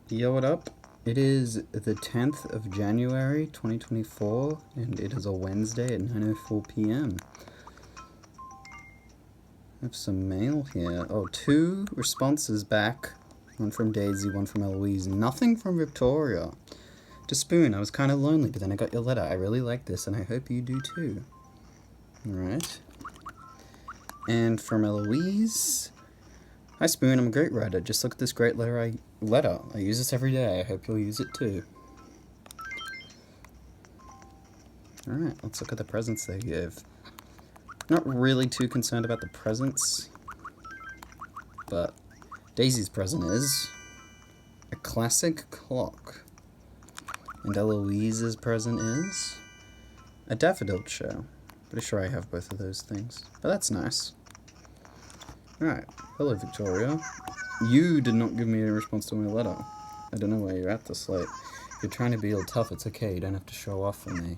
Yo, what up? It is the 10th of January, 2024, and it is a Wednesday at 9:04 p.m. I have some mail here. Oh, 2 responses back. One from Daisy, one from Eloise. Nothing from Victoria. To Spoon, I was kind of lonely, but then I got your letter. I really like this, and I hope you do too. Alright. And from Eloise... Hi Spoon, I'm a great writer. Just look at this great letter. I use this every day. I hope you'll use it too. Alright, let's look at the presents they give. Not really too concerned about the presents, but Daisy's present is a classic clock. And Eloise's present is a daffodil chair. Pretty sure I have both of those things, but that's nice. Alright, hello Victoria. You did not give me a response to my letter. I don't know why you're at this late. If you're trying to be all tough, it's okay, you don't have to show off for me.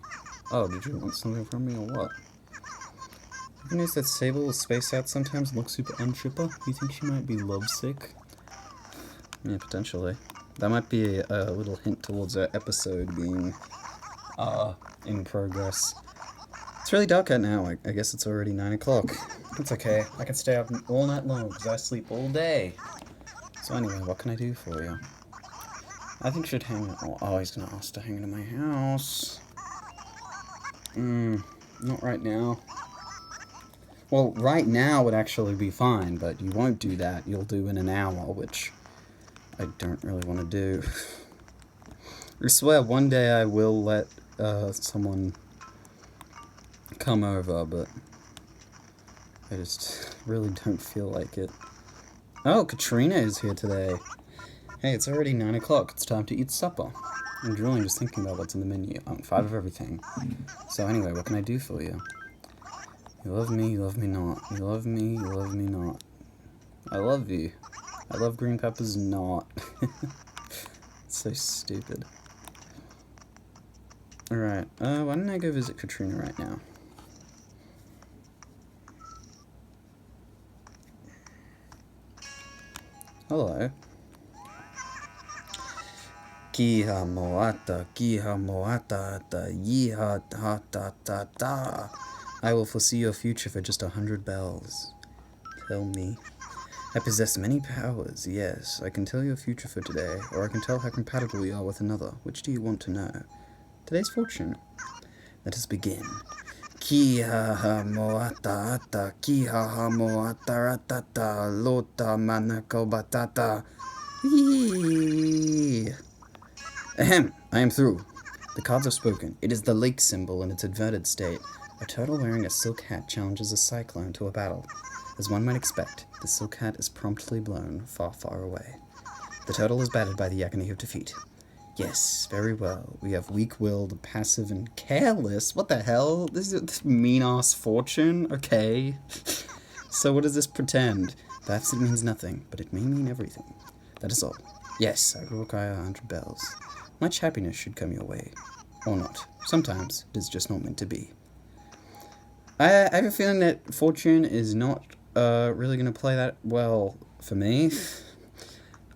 Oh, did you want something from me or what? Have you noticed that Sable will space out sometimes and look super unchipper? You think she might be lovesick? Yeah, potentially. That might be a little hint towards our episode being, in progress. It's really dark out now. I guess it's already 9 o'clock. It's okay. I can stay up all night long because I sleep all day. So anyway, what can I do for you? I think you should hang out. Oh, he's gonna ask to hang into my house. Not right now. Well, right now would actually be fine, but you won't do that. You'll do in an hour, which I don't really want to do. I swear one day I will let someone come over, but I just really don't feel like it. Oh, Katrina is here today. Hey, it's already 9 o'clock. It's time to eat supper. I'm drooling just thinking about what's in the menu. 5 of everything. So anyway, what can I do for you? You love me, you love me not. You love me, you love me not. I love you. I love green peppers not. It's so stupid. Alright, why don't I go visit Katrina right now? Hello. Kiha moata, yiha ta ta ta ta. I will foresee your future for just 100 bells. Tell me. I possess many powers, yes. I can tell your future for today, or I can tell how compatible you are with another. Which do you want to know? Today's fortune. Let us begin. Kiha moata ata, kiha moata ratata, lota manako batata. Yee. Ahem, I am through. The cards have spoken. It is the lake symbol in its inverted state. A turtle wearing a silk hat challenges a cyclone to a battle. As one might expect, the silk hat is promptly blown far, far away. The turtle is battered by the agony of defeat. Yes, very well. We have weak-willed, passive, and careless. What the hell? This is this mean-ass fortune? Okay. So what does this pretend? Perhaps it means nothing, but it may mean everything. That is all. Yes, I will require 100 bells. Much happiness should come your way. Or not. Sometimes it is just not meant to be. I have a feeling that fortune is not really going to play that well for me.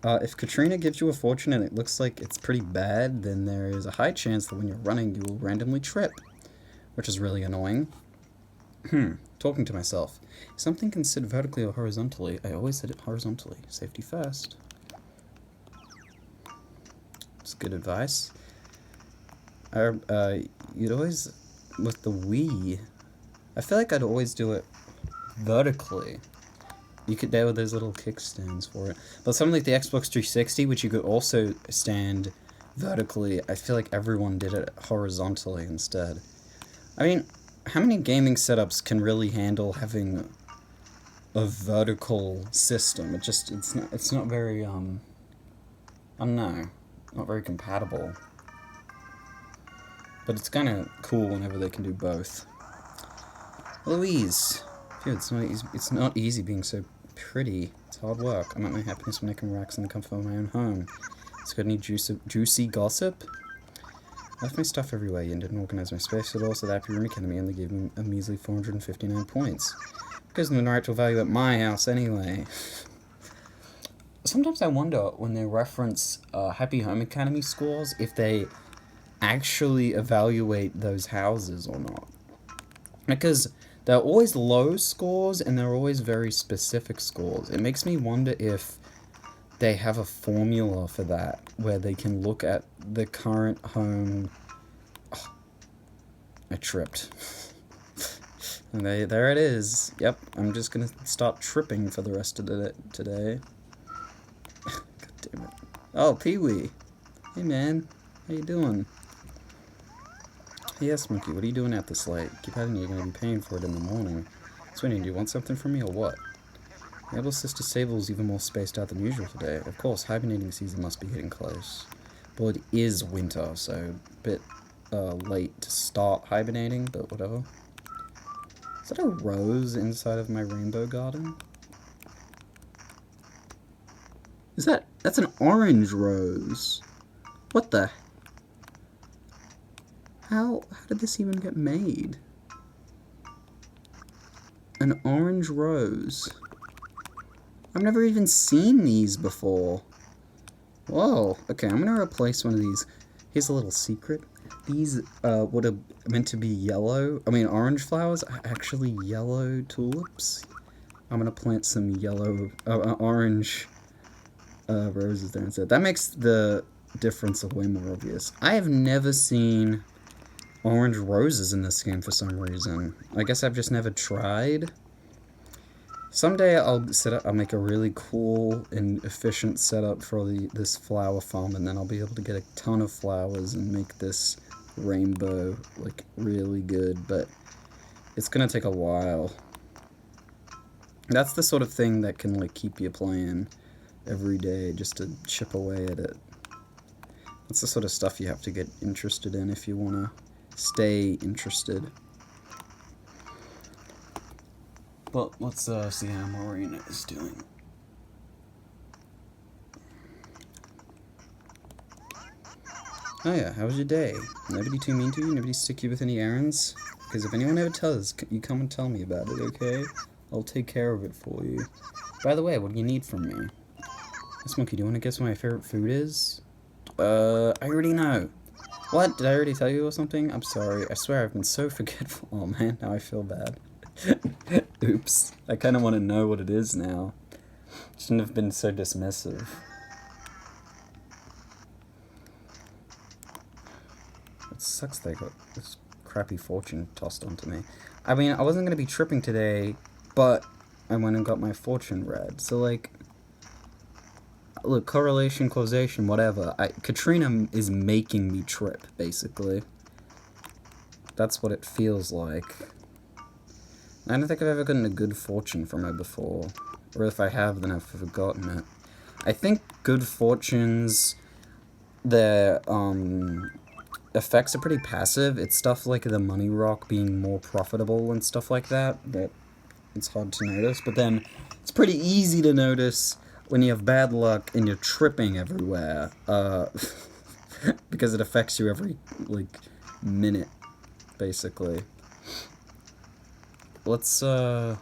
If Katrina gives you a fortune and it looks like it's pretty bad, then there is a high chance that when you're running you will randomly trip, which is really annoying. Talking to myself. If something can sit vertically or horizontally, I always set it horizontally. Safety first. It's good advice. You'd always, with the Wii, I feel like I'd always do it vertically. You could, there were those little kickstands for it. But something like the Xbox 360, which you could also stand vertically, I feel like everyone did it horizontally instead. I mean, how many gaming setups can really handle having a vertical system? It's not very, I don't know, not very compatible. But it's kind of cool whenever they can do both. Eloise. Dude, it's not easy being so pretty. It's hard work. I'm at my happiness when I can relax in the comfort of my own home. It's got any juicy gossip? I left my stuff everywhere and didn't organize my space at all, so the Happy Room Academy only gave me a measly 459 points. Goes in the natural value at my house anyway. Sometimes I wonder when they reference Happy Home Academy scores if they actually evaluate those houses or not. Because they're always low scores and they're always very specific scores. It makes me wonder if they have a formula for that where they can look at the current home. Oh, I tripped. Okay, there it is. Yep, I'm just gonna start tripping for the rest of the today. God damn it. Oh, Peewee. Hey man, how you doing? Hey, yes, Monkey, what are you doing out this late? Keep adding you're gonna be paying for it in the morning. Sweeney, do you want something from me or what? Mabel's sister Sable's even more spaced out than usual today. Of course, hibernating season must be getting close. Well, it is winter, so a bit late to start hibernating, but whatever. Is that a rose inside of my rainbow garden? Is that... That's an orange rose. What the... How did this even get made? An orange rose. I've never even seen these before. Whoa. Okay, I'm gonna replace one of these. Here's a little secret. These what are meant to be yellow, orange flowers are actually yellow tulips. I'm gonna plant some yellow, orange roses there instead. That makes the difference way more obvious. I have never seen orange roses in this game for some reason. I guess I've just never tried. Someday I'll make a really cool and efficient setup for this flower farm, and then I'll be able to get a ton of flowers and make this rainbow like really good, but it's gonna take a while. That's the sort of thing that can like keep you playing every day just to chip away at it. That's the sort of stuff you have to get interested in if you want to stay interested. But let's see how Marina is doing. Oh yeah, how was your day? Nobody too mean to you? Nobody stick you with any errands? Because if anyone ever tells, you come and tell me about it, okay? I'll take care of it for you. By the way, what do you need from me? This monkey, do you want to guess what my favorite food is? I already know. What? Did I already tell you or something? I'm sorry. I swear I've been so forgetful. Oh man, now I feel bad. Oops. I kind of want to know what it is now. Shouldn't have been so dismissive. It sucks they got this crappy fortune tossed onto me. I mean, I wasn't going to be tripping today, but I went and got my fortune read. So, like, look, correlation, causation, whatever. Katrina is making me trip, basically. That's what it feels like. I don't think I've ever gotten a good fortune from her before. Or if I have, then I've forgotten it. I think good fortunes, their effects are pretty passive. It's stuff like the money rock being more profitable and stuff like that it's hard to notice. But then it's pretty easy to notice when you have bad luck and you're tripping everywhere. Because it affects you every, like, minute, basically. Let's go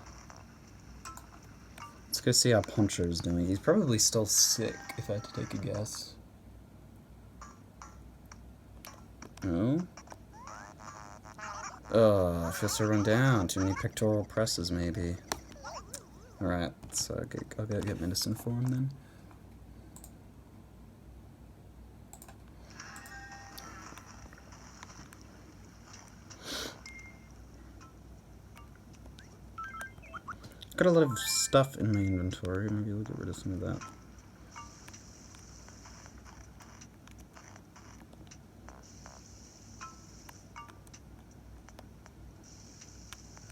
see how Poncho's doing. He's probably still sick, if I had to take a guess. Oh? I feel so run down. Too many pectoral presses, maybe. Alright, so I'll go get medicine for him then. Got a lot of stuff in my inventory. Maybe we'll get rid of some of that.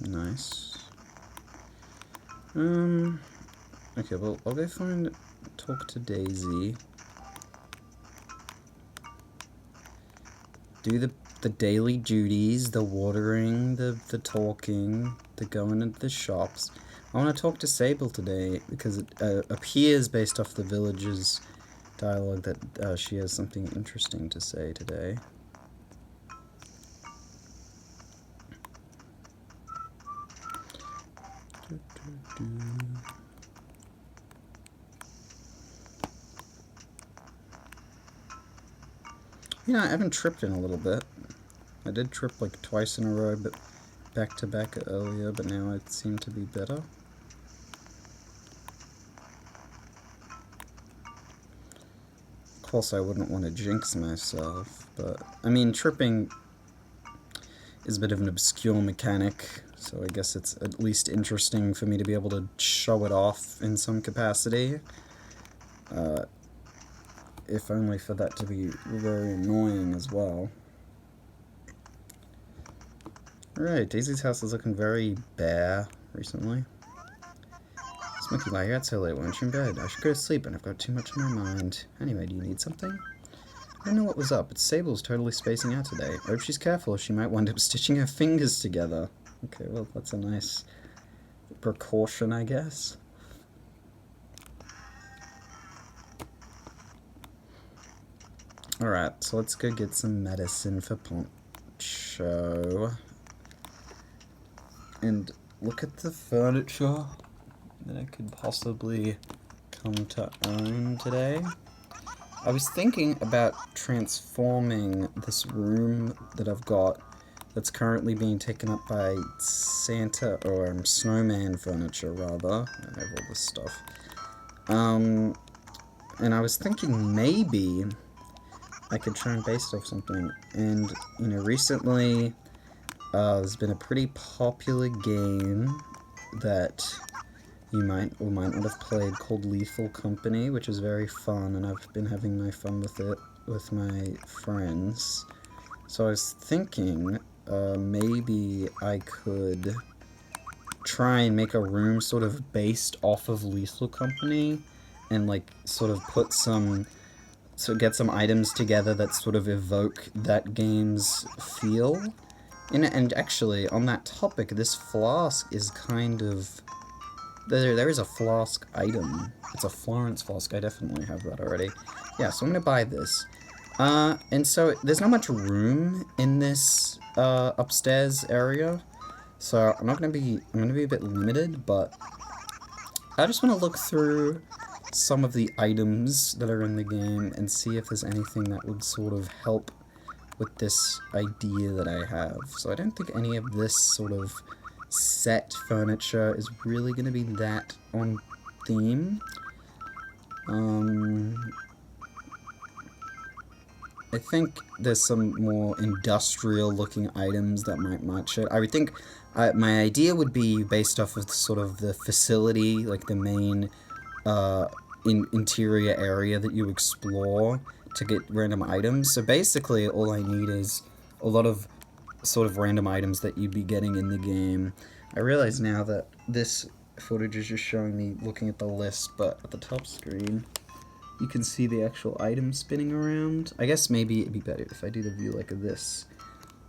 Nice. Okay, well, I'll go talk to Daisy. Do the daily duties, the watering, the talking, the going into the shops. I want to talk to Sable today because it appears, based off the village's dialogue, that she has something interesting to say today. Yeah, I haven't tripped in a little bit. I did trip like twice in a row, but back to back earlier, but now it seemed to be better. Of course, I wouldn't want to jinx myself, but I mean, tripping is a bit of an obscure mechanic, so I guess it's at least interesting for me to be able to show it off in some capacity. If only for that to be very annoying as well. Alright, Daisy's house is looking very bare recently. Smokey, why are you out so late? Why aren't you in bed? I should go to sleep and I've got too much on my mind. Anyway, do you need something? I don't know what was up, but Sable's totally spacing out today. I hope she's careful or she might wind up stitching her fingers together. Okay, well, that's a nice precaution, I guess. Alright, so let's go get some medicine for Poncho. And look at the furniture that I could possibly come to own today. I was thinking about transforming this room that I've got that's currently being taken up by Santa, or snowman furniture, rather. I have all this stuff. And I was thinking maybe I could try and base off something. And, you know, recently there's been a pretty popular game that you might or might not have played called Lethal Company, which is very fun, and I've been having my fun with it with my friends. So I was thinking maybe I could try and make a room sort of based off of Lethal Company and like sort of put some, so get some items together that sort of evoke that game's feel. And actually, on that topic, this flask is kind of... There is a flask item. It's a Florence flask. I definitely have that already. Yeah, so I'm gonna buy this. And so there's not much room in this upstairs area, so I'm gonna be a bit limited, but I just want to look through some of the items that are in the game and see if there's anything that would sort of help with this idea that I have. So I don't think any of this sort of set furniture is really going to be that on theme. I think there's some more industrial looking items that might match it. I would think my idea would be based off of sort of the facility, like the main interior area that you explore to get random items. So basically all I need is a lot of sort of random items that you'd be getting in the game. I realize now that this footage is just showing me looking at the list, but at the top screen you can see the actual items spinning around. I guess maybe it'd be better if I do the view like this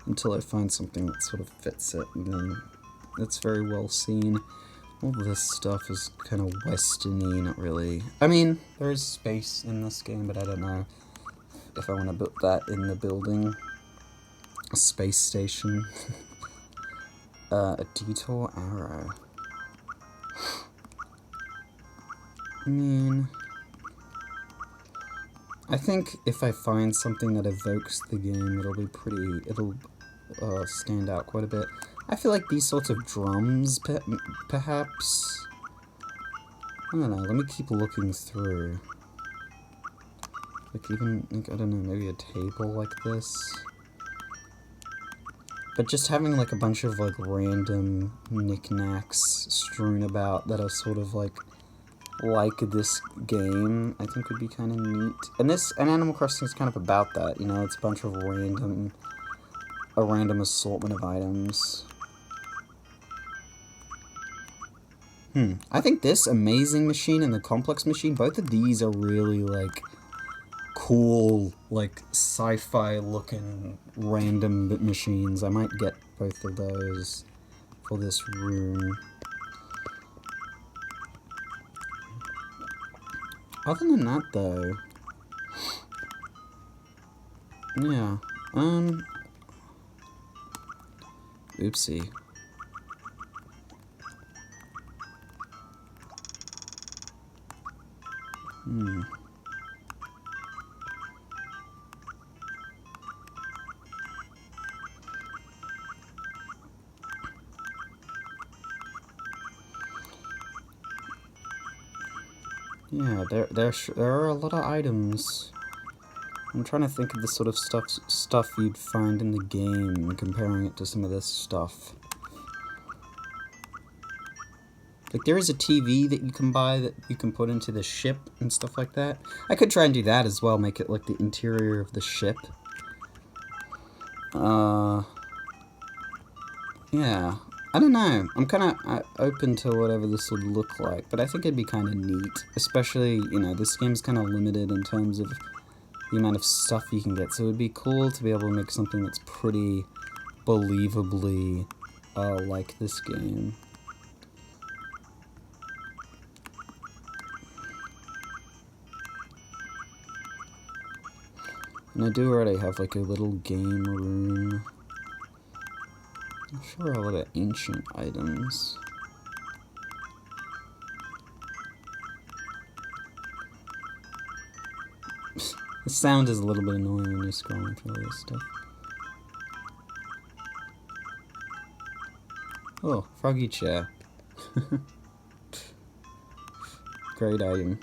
until I find something that sort of fits it, and then it's very well seen. All this stuff is kind of western-y, not really. I mean, there is space in this game, but I don't know if I want to put that in the building. A space station. A detour arrow. I mean, I think if I find something that evokes the game, it'll stand out quite a bit. I feel like these sorts of drums, perhaps? I don't know, let me keep looking through. Like even, like, I don't know, maybe a table like this? But just having like a bunch of like random knickknacks strewn about that are sort of like this game, I think would be kind of neat. And Animal Crossing is kind of about that, you know, it's a bunch of a random assortment of items. I think this Amazing Machine and the Complex Machine, both of these are really, like, cool, like, sci-fi looking random machines. I might get both of those for this room. Other than that, though, yeah, oopsie. Yeah, there are a lot of items. I'm trying to think of the sort of stuff you'd find in the game, comparing it to some of this stuff. Like, there is a TV that you can buy that you can put into the ship and stuff like that. I could try and do that as well, make it like the interior of the ship. Yeah. I don't know. I'm kind of open to whatever this would look like, but I think it'd be kind of neat. Especially, you know, this game's kind of limited in terms of the amount of stuff you can get, so it'd be cool to be able to make something that's pretty believably like this game. And I do already have like a little game room. I'm sure a lot of ancient items. The sound is a little bit annoying when you're scrolling through all this stuff. Oh, froggy chair. Great item.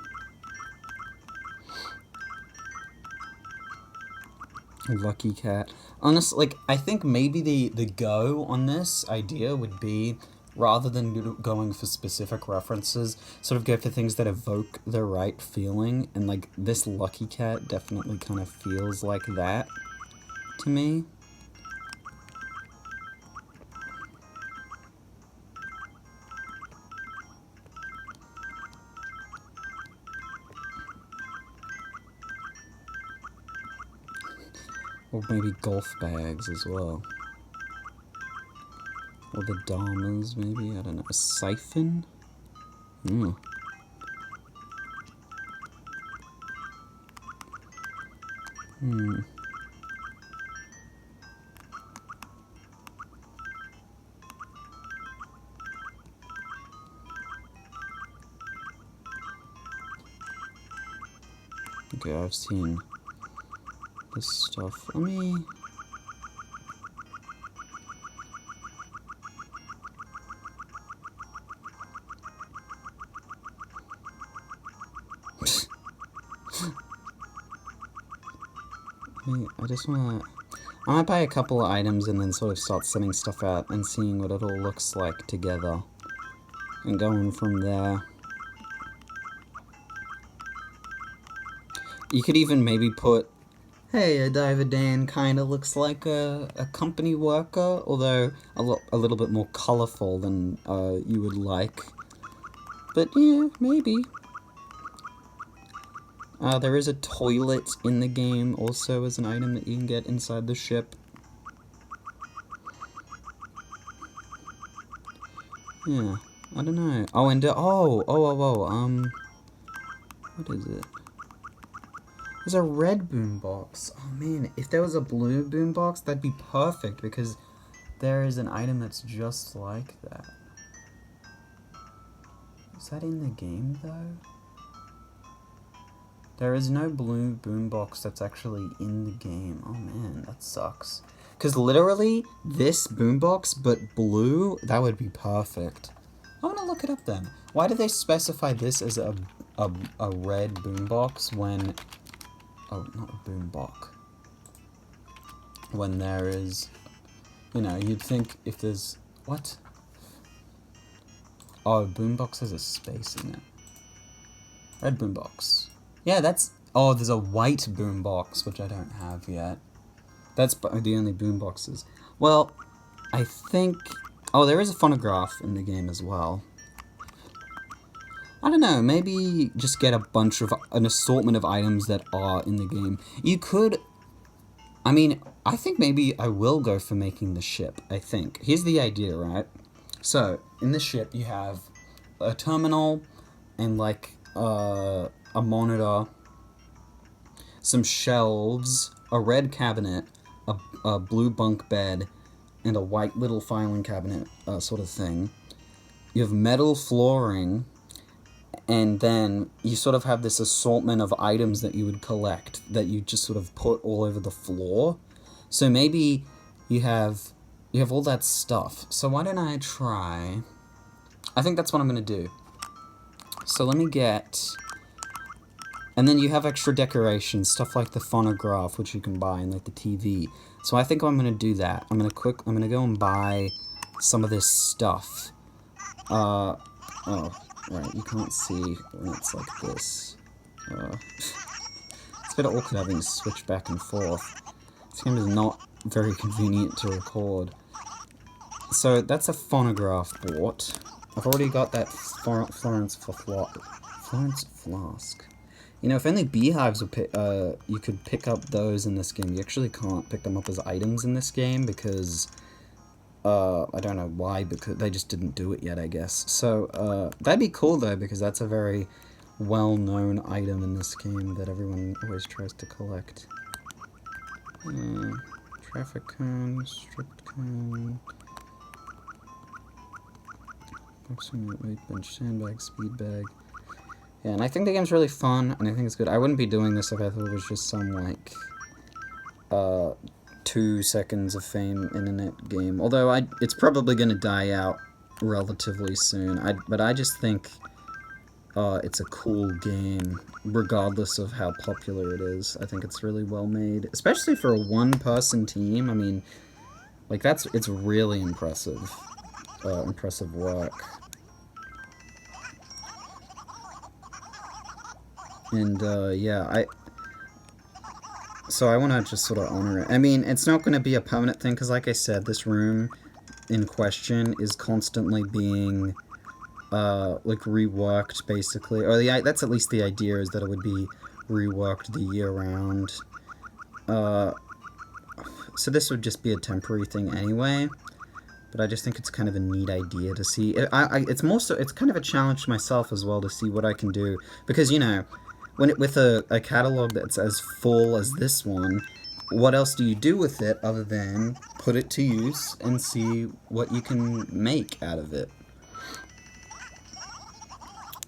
Lucky cat. Honestly, like, I think maybe the go on this idea would be, rather than going for specific references, sort of go for things that evoke the right feeling, and like this lucky cat definitely kind of feels like that to me. Or maybe golf bags as well. Or the Dharmas, maybe? I don't know. A siphon? Hmm. Hmm. Okay, I've seen this stuff. Let me... I just wanna... I might buy a couple of items and then sort of start sending stuff out and seeing what it all looks like together. And going from there. You could even maybe put, hey, a Diver Dan kind of looks like a company worker, although a little bit more colourful than you would like. But yeah, maybe. There is a toilet in the game also as an item that you can get inside the ship. Yeah, I don't know. Oh, and what is it? There's a red boombox. Oh man, if there was a blue boombox, that'd be perfect because there is an item that's just like that. Is that in the game though? There is no blue boombox that's actually in the game. Oh man, that sucks. Because literally, this boombox, but blue, that would be perfect. I want to look it up then. Why do they specify this as a red boombox when... Oh, not a boombox. When there is... You know, you'd think if there's... What? Oh, boombox has a space in it. Red boombox. Yeah, that's... Oh, there's a white boombox, which I don't have yet. That's the only boomboxes. Well, I think... Oh, there is a phonograph in the game as well. I don't know, maybe just get an assortment of items that are in the game. You could... I mean, I think maybe I will go for making the ship, I think. Here's the idea, right? So, in the ship, you have a terminal and, like, a monitor, some shelves, a red cabinet, a blue bunk bed, and a white little filing cabinet sort of thing. You have metal flooring, and then you sort of have this assortment of items that you would collect that you just sort of put all over the floor. So maybe you have all that stuff. So why don't I try... I think that's what I'm going to do. So let me get And then you have extra decorations, stuff like the phonograph, which you can buy, and like the TV. So I think I'm gonna do that. I'm gonna go and buy some of this stuff. Oh, right, you can't see when it's like this. It's a bit awkward having to switch back and forth. This game is not very convenient to record. So that's a phonograph bought. I've already got that Florence flask. You know, if only beehives would you could pick up those in this game. You actually can't pick them up as items in this game because, I don't know why, because they just didn't do it yet, I guess. So, that'd be cool though, because that's a very well-known item in this game that everyone always tries to collect. Traffic cone, stripped cone, boxing weight bench, sandbag, speed bag. Yeah, and I think the game's really fun, and I think it's good. I wouldn't be doing this if I thought it was just some, like, 2 seconds of fame internet game. Although, it's probably gonna die out relatively soon. But I just think, it's a cool game, regardless of how popular it is. I think it's really well made. Especially for a one-person team, I mean, like, it's really impressive. Impressive work. And, yeah, so I want to just sort of honor it. I mean, it's not going to be a permanent thing, because like I said, this room in question is constantly being, like, reworked, basically. Or that's at least the idea, is that it would be reworked the year round. So this would just be a temporary thing anyway. But I just think it's kind of a neat idea to see. It's kind of a challenge to myself as well to see what I can do. Because, you know, with a catalog that's as full as this one, what else do you do with it other than put it to use and see what you can make out of it?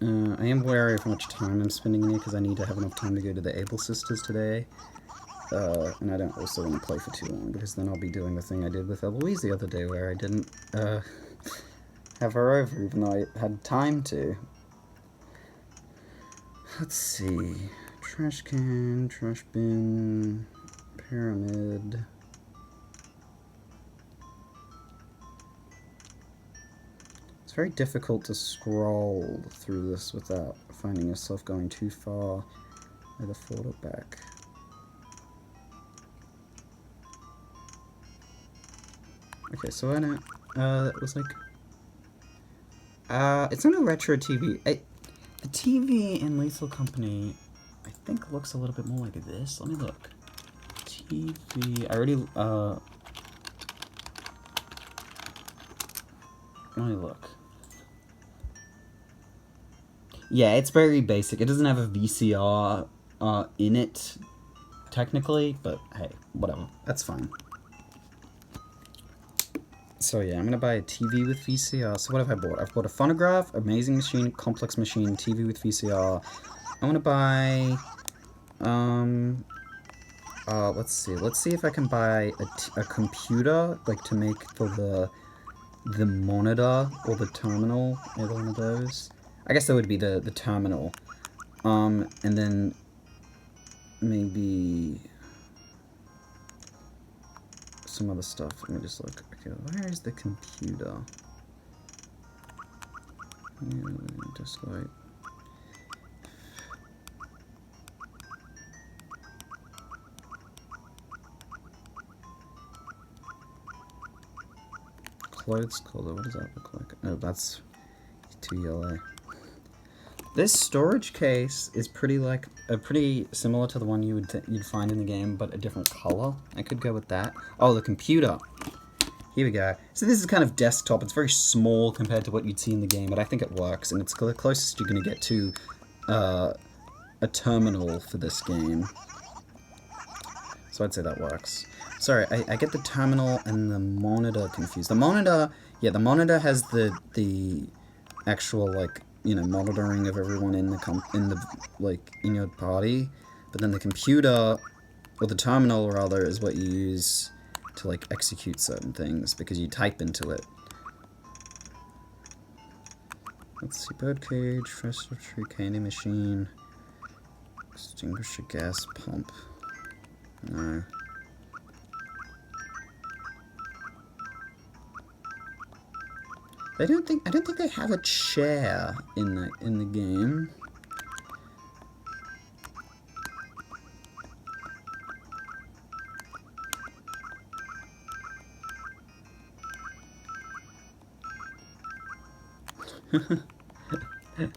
I am wary of how much time I'm spending in here because I need to have enough time to go to the Able Sisters today. And I don't also want to play for too long, because then I'll be doing the thing I did with Eloise the other day, where I didn't, have her over, even though I had time to. Let's see. Trash can, trash bin, pyramid. It's very difficult to scroll through this without finding yourself going too far, either forward or back. Okay, so I don't, it was like, it's not a retro TV. The TV in Lethal Company, I think, looks a little bit more like this. Let me look. TV, I already, let me look. Yeah, it's very basic. It doesn't have a VCR, in it, technically, but hey, whatever. That's fine. So yeah, I'm gonna buy a TV with VCR. So what have I bought? I've bought a phonograph, amazing machine, complex machine, TV with VCR. I wanna buy, let's see. Let's see if I can buy a computer, like, to make the monitor or the terminal, either one of those. I guess that would be the terminal. And then maybe some other stuff. Let me just look. Okay, where is the computer? Disk light. Clothes color. What does that look like? Oh, that's too yellow. This storage case is pretty similar to the one you'd find in the game, but a different color. I could go with that. Oh, the computer. Here we go. So this is kind of desktop. It's very small compared to what you'd see in the game, but I think it works, and it's the closest you're going to get to a terminal for this game. So I'd say that works. Sorry, I get the terminal and the monitor confused. The monitor, yeah, the monitor has the actual, like, you know, monitoring of everyone in your party, but then the computer, or the terminal rather, is what you use to, like, execute certain things, because you type into it. Let's see, birdcage, festival tree, candy machine, Extinguish a gas pump. No. I don't think they have a chair in the game.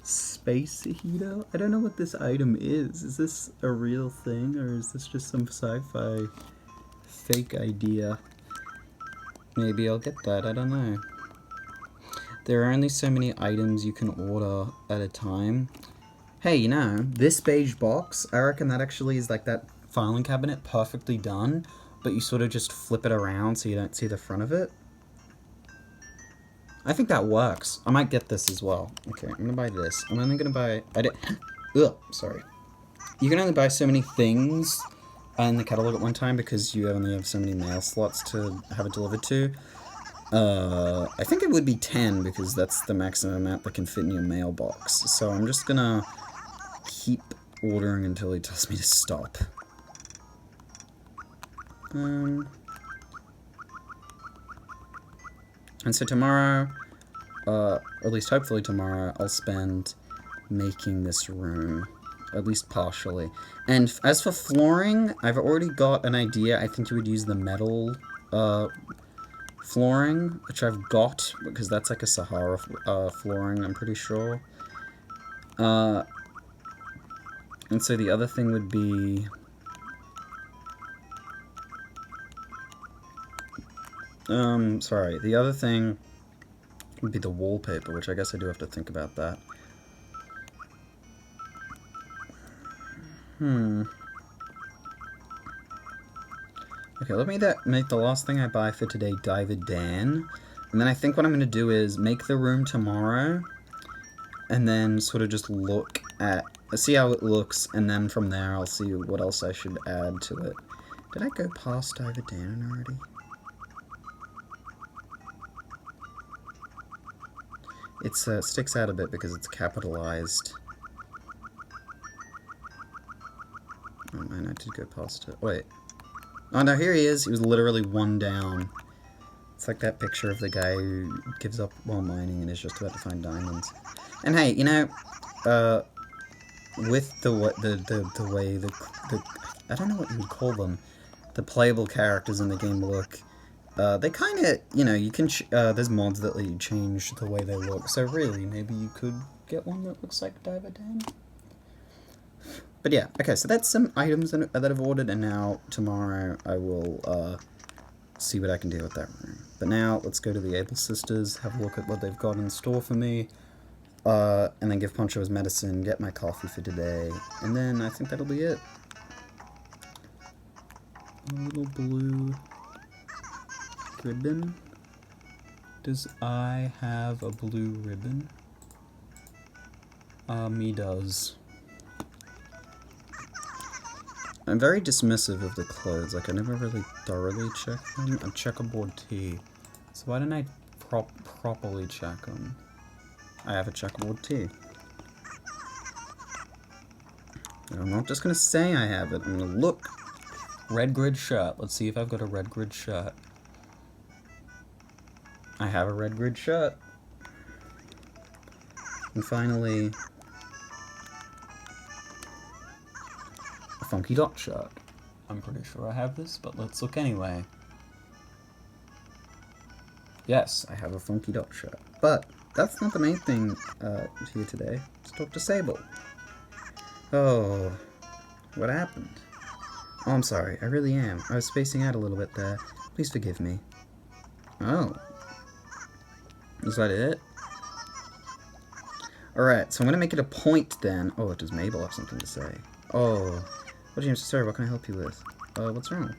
Space heater? I don't know what this item is. Is this a real thing, or is this just some sci-fi fake idea? Maybe I'll get that, I don't know. There are only so many items you can order at a time. Hey, you know, this beige box, I reckon that actually is like that filing cabinet, perfectly done, but you sort of just flip it around so you don't see the front of it. I think that works. I might get this as well. Okay, I'm gonna buy this. I'm only gonna buy... Ugh, sorry. You can only buy so many things in the catalog at one time because you only have so many mail slots to have it delivered to. I think it would be 10 because that's the maximum amount that can fit in your mailbox. So I'm just gonna keep ordering until he tells me to stop. And so tomorrow, or at least hopefully tomorrow, I'll spend making this room, at least partially. And as for flooring, I've already got an idea. I think you would use the metal flooring, which I've got, because that's like a Sahara flooring, I'm pretty sure. And so the other thing would be... sorry, the other thing would be the wallpaper, which I guess I do have to think about that. Okay, let me make the last thing I buy for today Diver Dan. And then I think what I'm going to do is make the room tomorrow, and then sort of just look at, see how it looks, and then from there I'll see what else I should add to it. Did I go past Diver Dan already? It sticks out a bit because it's capitalized. Oh man, I did go past it. Wait. Oh no, here he is. He was literally one down. It's like that picture of the guy who gives up while mining and is just about to find diamonds. And hey, you know, with the way the I don't know what you would call them, the playable characters in the game look. They kind of, you know, you can, there's mods that let you change the way they look, so really, maybe you could get one that looks like Diver Dan. But yeah, okay, so that's some items that I've ordered, and now, tomorrow, I will, see what I can do with that room. But now, let's go to the Able Sisters, have a look at what they've got in store for me, and then give Poncho his medicine, get my coffee for today, and then I think that'll be it. A little blue... ribbon? Does I have a blue ribbon? Me does. I'm very dismissive of the clothes, like I never really thoroughly check them. A checkerboard tee. So why didn't I properly check them? I have a checkerboard tee. And I'm not just gonna say I have it, I'm gonna look. Red grid shirt. Let's see if I've got a red grid shirt. I have a red grid shirt. And finally, a funky dot shirt. I'm pretty sure I have this, but let's look anyway. Yes, I have a funky dot shirt. But that's not the main thing here today. Let's talk to Sable. Oh, what happened? Oh, I'm sorry. I really am. I was spacing out a little bit there. Please forgive me. Oh. Is that it? Alright, so I'm gonna make it a point then. Oh, does Mabel have something to say? Oh. What James, sorry, what can I help you with? What's wrong?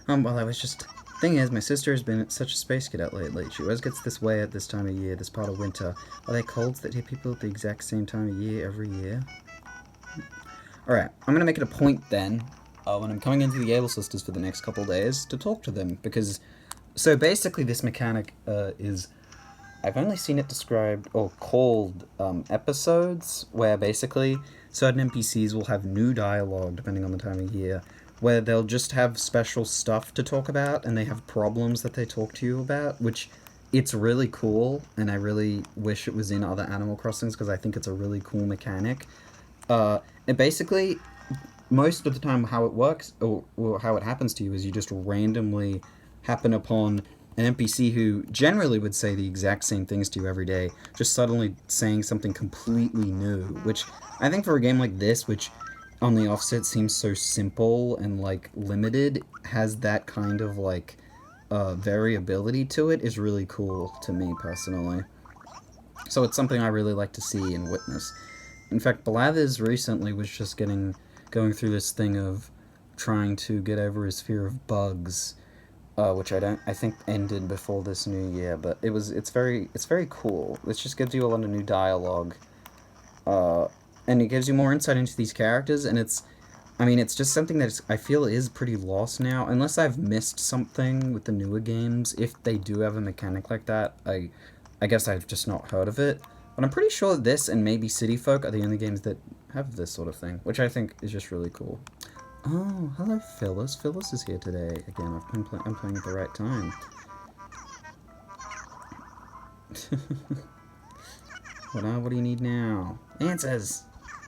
Well, I was just... Thing is, my sister has been such a space cadet lately. She always gets this way at this time of year, this part of winter. Are there colds that hit people at the exact same time of year every year? Alright, I'm gonna make it a point then, when I'm coming into the Able Sisters for the next couple days, to talk to them, because... So basically this mechanic, is... I've only seen it described or called episodes, where basically certain NPCs will have new dialogue depending on the time of year, where they'll just have special stuff to talk about and they have problems that they talk to you about, which it's really cool, and I really wish it was in other Animal Crossings because I think it's a really cool mechanic. And basically, most of the time how it works, or how it happens to you, is you just randomly happen upon an NPC who generally would say the exact same things to you every day, just suddenly saying something completely new, which I think for a game like this, which on the offset seems so simple and like limited, has that kind of like variability to it, is really cool to me personally. So it's something I really like to see and witness. In fact, Blathers recently was just going through this thing of trying to get over his fear of bugs, which I think ended before this new year. But it's very cool. It just gives you a lot of new dialogue, and it gives you more insight into these characters. And it's just something that I feel is pretty lost now, unless I've missed something with the newer games. If they do have a mechanic like that, I guess I've just not heard of it. But I'm pretty sure this and maybe City Folk are the only games that have this sort of thing, which I think is just really cool. Oh, hello, Phyllis. Phyllis is here today. Again, I'm playing at the right time. What do you need now? Answers!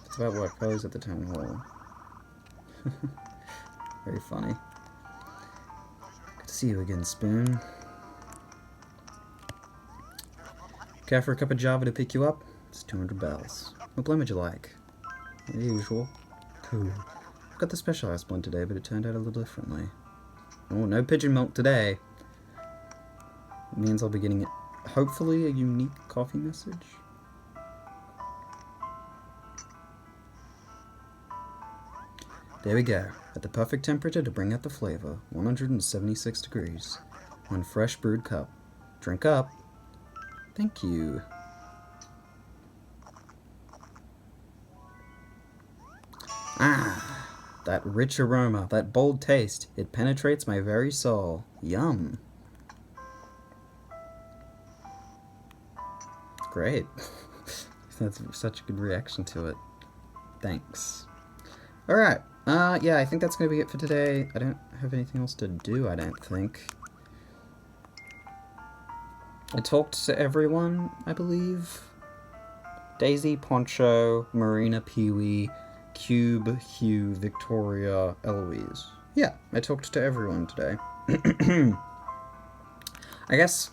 It's about work. Pose at the town hall. Very funny. Good to see you again, Spoon. Care for a cup of Java to pick you up? It's 200 bells. What blend would you like? The usual. Cool. I've got the specialized one today, but it turned out a little differently. Oh, no pigeon milk today. It means I'll be getting, hopefully, a unique coffee message. There we go. At the perfect temperature to bring out the flavor. 176 degrees. One fresh brewed cup. Drink up. Thank you. Ah, that rich aroma, that bold taste. It penetrates my very soul. Yum. Great. That's such a good reaction to it. Thanks. Alright. Yeah, I think that's going to be it for today. I don't have anything else to do, I don't think. I talked to everyone, I believe. Daisy, Poncho, Marina, Peewee, Cube, Hugh, Victoria, Eloise. Yeah, I talked to everyone today. I guess,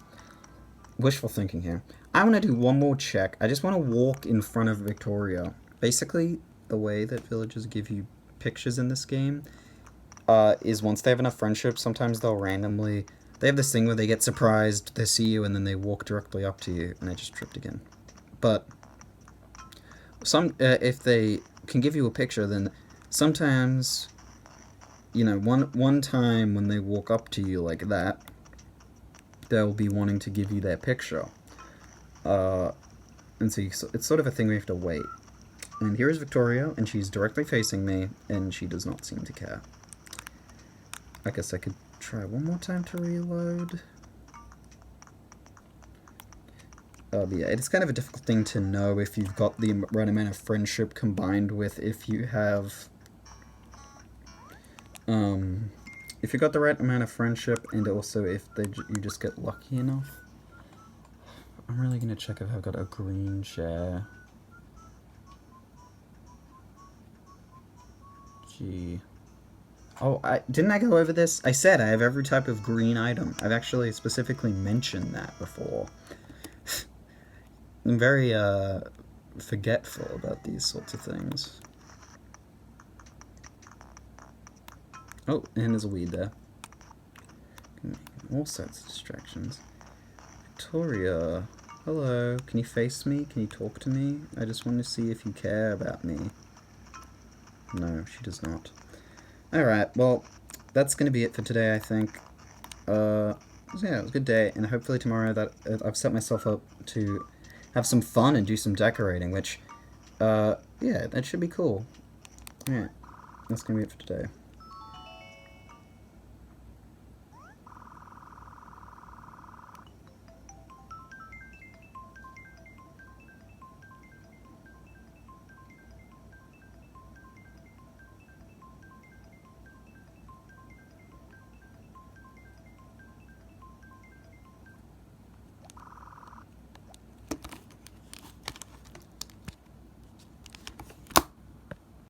wishful thinking here. I want to do one more check. I just want to walk in front of Victoria. Basically, the way that villagers give you pictures in this game is once they have enough friendship, sometimes they'll randomly... They have this thing where they get surprised, they see you, and then they walk directly up to you, and I just tripped again. But if they can give you a picture, then sometimes, you know, one time when they walk up to you like that, they'll be wanting to give you their picture. And so it's sort of a thing where you have to wait. And here is Victoria, and she's directly facing me, and she does not seem to care. I guess I could try one more time to reload. But yeah, it's kind of a difficult thing to know if you've got the right amount of friendship combined with if you have... if you got the right amount of friendship, and also if you just get lucky enough. I'm really going to check if I've got a green share. Gee. Oh, didn't I go over this? I said I have every type of green item. I've actually specifically mentioned that before. I'm very, forgetful about these sorts of things. Oh, and there's a weed there. All sorts of distractions. Victoria, hello. Can you face me? Can you talk to me? I just want to see if you care about me. No, she does not. Alright, well, that's going to be it for today, I think. Yeah, it was a good day, and hopefully tomorrow that I've set myself up to have some fun and do some decorating, which, yeah, that should be cool. Yeah, that's going to be it for today.